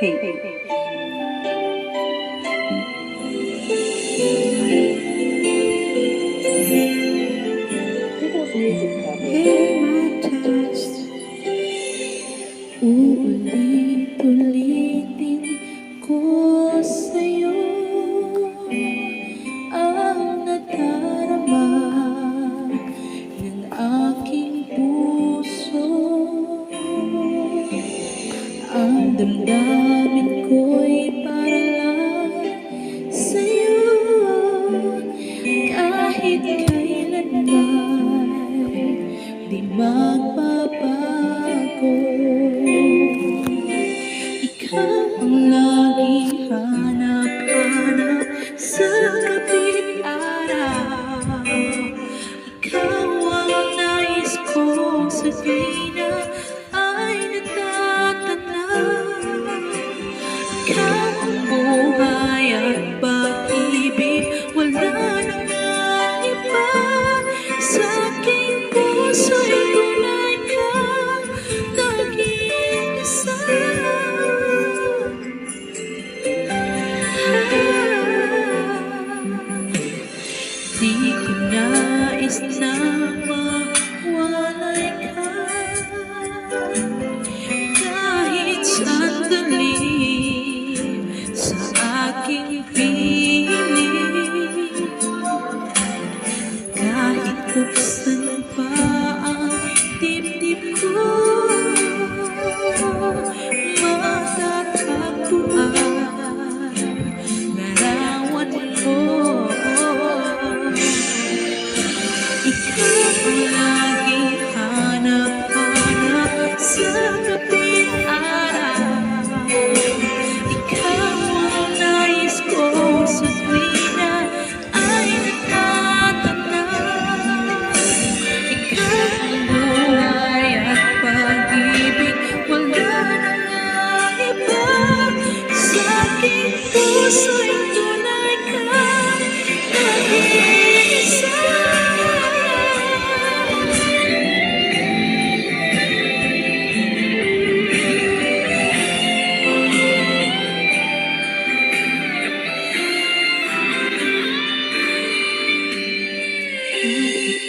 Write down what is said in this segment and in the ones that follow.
my text, uulit-ulitin ko sa'yo ang nadarama ng aking puso. Ang damdamin ko'y para lang sa'yo, kahit kailanman di magbabago. Ikaw ang laging hanap-hanap sa gabing araw. Ikaw ang nais kong sabihin na ay natatanaw. Ikaw ang buhay at pag-ibig, wala nang iba. Sa aking puso'y tunay kang nag-iisa. Di ko nais na mawalay ka kahit sandali sa aking piling. Kahit buksan pa ang dibdib ko, matatagpuan larawan mo. Ikaw ang laging hanap-hanap sa gabing araw. Ikaw ang nais ko sa tuwing na ay natatanaw. Ikaw ang buhay at pag-ibig, wala nang iba. Sa aking puso'y tunay kang nag-iisa.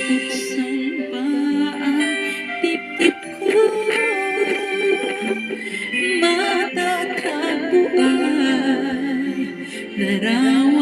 Buksan pa ang dibdib ko, matatagpuan larawan